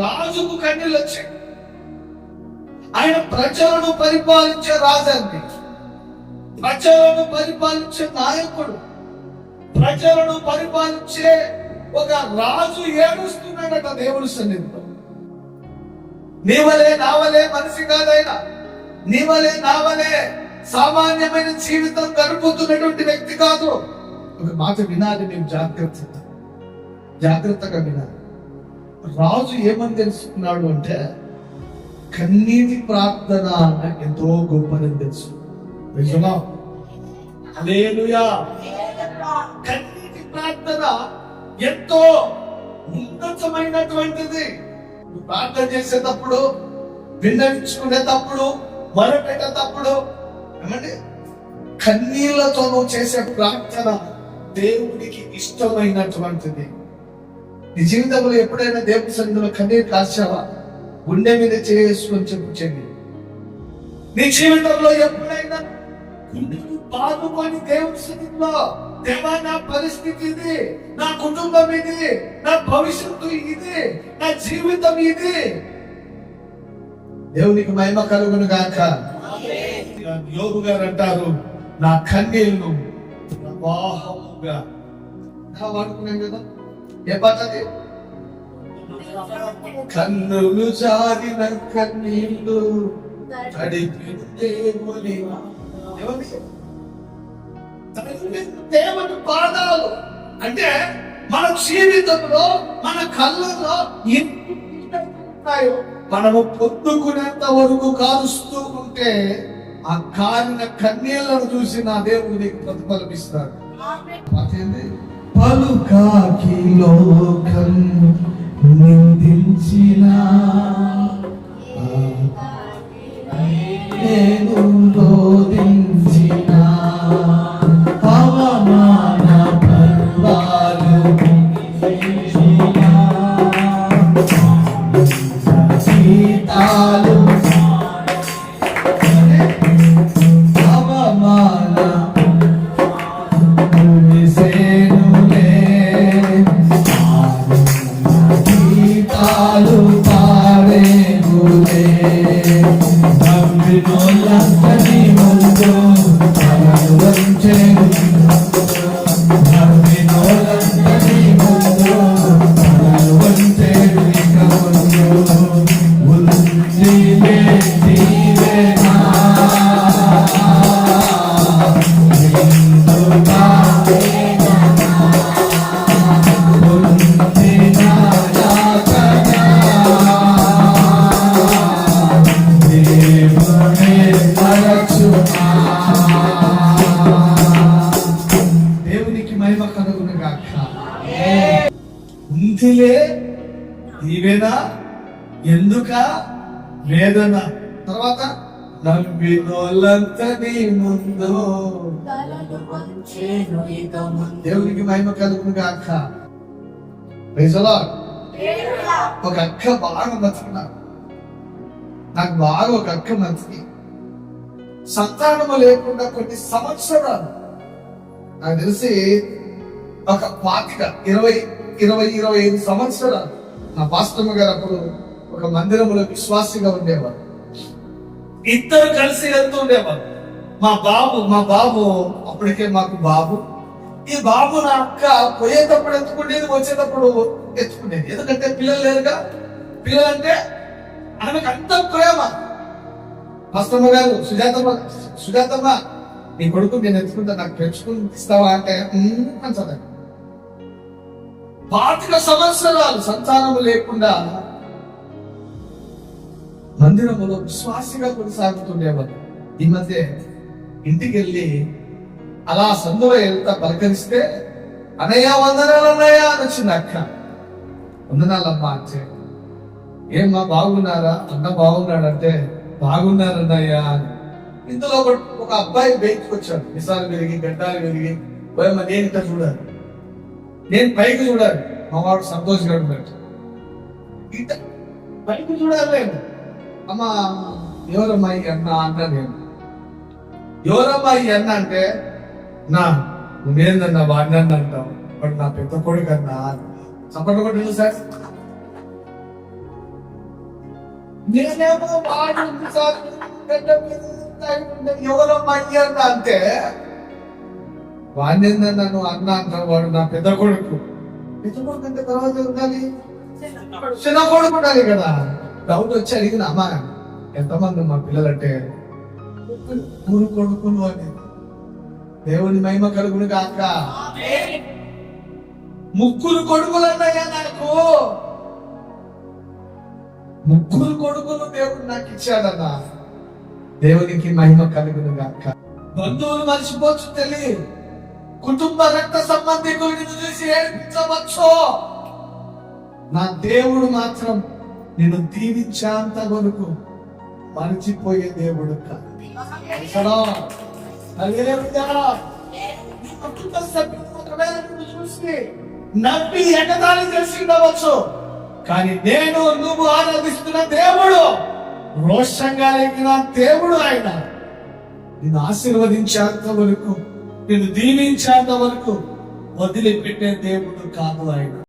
రాజుకు కన్నీళ్ళు వచ్చాయి. ఆయన ప్రజలను పరిపాలించే రాజండి, ప్రజలను పరిపాలించే నాయకుడు, ప్రజలను పరిపాలించే ఒక రాజు ఏడుస్తున్నాడట దేవుని సన్నిధిలో. నీవలే నావలే మనిషి కాదైనా, నీవలే నావలే సామాన్యమైన జీవితం గడుపుతున్నటువంటి వ్యక్తి కాదు. ఒక మాట వినాలి, నేను జాగ్రత్తగా వినాలి. రాజు ఏమని తెలుసుకున్నాడు అంటే, కన్నీటి ప్రార్థన ఎంతో గొప్పదని తెలుసు. హల్లెలూయా. కన్నీటి ప్రార్థన ఎంతో ఉన్నతమైనటువంటిది. ప్రార్థన చేసేటప్పుడు, విన్నవించుకునేటప్పుడు, మొరపెట్టేటప్పుడు ఏమంటే కన్నీళ్లతో నువ్వు చేసే ప్రార్థన దేవునికి ఇష్టమైనటువంటిది. నీ జీవితంలో ఎప్పుడైనా దేవుని సన్నిధిలో కన్నీరు కాల్చావా? గుండె మీద చేసుకొని చెప్పుచండి. నీ జీవితంలో ఎప్పుడైనా గుండెను బాదుకొని దేవుని సన్నిధిలో, దేవా నా పరిస్థితి ఇది, నా కుటుంబం ఇది, నా భవిష్యత్తు ఇది, నా జీవితం ఇది, దేవునికి మహిమ కలుగును గాక. యోగు గారు అంటారు, నా కన్నీళ్లు ప్రవాహముగా వాడుకున్నాం కదా. ఏ పాట అది? కన్నులు జారిన కన్నీళ్లు దేవుని పాదాలు. అంటే మన జీవితంలో, మన కళ్ళల్లో మనము పొద్దుకునేంత వరకు కారుస్తూ ఉంటే ఆ కారిన కన్నీళ్లను చూసి నా దేవుడు నీకు ప్రతిఫలమిస్తాడు. పలుకాకి లోకం నిందించిన నేను రోధించిన అవమాన పర్వాలు సీతాలు అవమాన గీతాలు పాడేగులే నవ్వినోళ్ళందరి ముందు తలలు వంచెను, నవ్వినోళ్ళందరి ముందు తలలు వంచెను. ఇక ముందు ఉందిలే దీవెనా దేవునికి మహిమ కలుగును గాక. ఉందిలే దీవెన ఎందుక వేదన. తర్వాత నవ్వినోళ్ళంతా నీ ముందు దేవునికి మహిమ కలుగును గాక. ఒక అక్క బాగా నచ్చుకున్నాను, నాకు బాగా ఒక అక్క నచ్చింది. సంతానము లేకుండా కొన్ని సంవత్సరాలు, నాకు తెలిసి ఒక 25 సంవత్సరాలు నా పాస్టమ్మ గారు అప్పుడు ఒక మందిరంలో విశ్వాసిగా ఉండేవారు. ఇద్దరు కలిసి వెళ్తూ ఉండేవారు. మా బాబు అప్పటికే మాకు బాబు. ఈ బాబు నా అక్క పోయేటప్పుడు ఎత్తుకునేది, వచ్చేటప్పుడు ఎత్తుకునేది. ఎందుకంటే పిల్లలు లేరుగా. పిల్లలంటే ఆమెకు అంత ప్రేమ. పాస్టమ్మ గారు, సుజాతమ్మ నీ కొడుకు నేను ఎత్తుకుంటా, నాకు పెంచుకుని ఇస్తావా అంటే అంటది. 25 సంవత్సరాలు సంతానము లేకుండా మందిరములో విశ్వాసిగా కొనసాగుతుండేవారు. ఈ మధ్య ఇంటికి వెళ్ళి అలా సందులో వెళ్తా పలకరిస్తే, అన్నయ్య వందనాలు అన్నయ్య అని వచ్చింది అక్క. వందనాలమ్మా అంటే, ఏమ్మా బాగున్నారా? అన్న బాగున్నాడంటే బాగున్నారన్నయ్య అని. ఇందులో ఒక అబ్బాయి బయటకు వచ్చాడు, మిసాలు పెరిగి గడ్డాలు పెరిగి. పోయమ్మ నేను ఇట్లా చూడాలి, నేను పైకి చూడాలి, మా వాడు సంతోషంగా ఉన్నాడు. ఇట్ట పైకి చూడాలి. అమ్మ ఎవరమ్మాయి అన్న అంట. నేను ఎవరమ్మాయి అన్న అంటే, నా నువ్వేందన్నా వాడిని అంటావు, వాడు నా పెద్ద కొడుకు అన్నా. చప్పట్లు కొట్టండి సార్. నేనేమో వాడు ఎవరో అయ్యారు అంటే వాడిని నన్ను అన్న అంటారు. వాడు నా పెద్ద కొడుకు. పెద్ద కొడుకు అంటే తర్వాత ఉండాలి, చిన్న కొడుకు ఉండాలి కదా. డౌట్ వచ్చి అడిగిన అమ్మా ఎంతమంది మా పిల్లలంటే ముగ్గురు కొడుకులు అని. దేవుని మహిమ కలుగును కాక. ముగ్గురు కొడుకులు అన్నయ్యా నాకు. ముగ్గురు కొడుకులు దేవుడు నాకు ఇచ్చాడన్న. దేవునికి మహిమ కలుగును గాక. బంధువులు మర్చిపోవచ్చు తల్లి, కుటుంబ రక్త సంబంధికులు చూసి ఏడిపించవచ్చు. నా దేవుడు మాత్రం నేను దీవించేంత వరకు మర్చిపోయే దేవుడు కాదు. కుటుంబ సభ్యులు ఒకవేళ నిన్ను చూసి నవ్వి ఎగతాళి చేసి ఉండవచ్చు, కానీ నేను నువ్వు ఆరాధిస్తున్న దేవుడు, రోషంగా లేకిన దేవుడు ఆయన. నిన్ను ఆశీర్వదించేంత వరకు, నిన్ను దీవించేంత వరకు వదిలిపెట్టే దేవుడు కాదు ఆయన.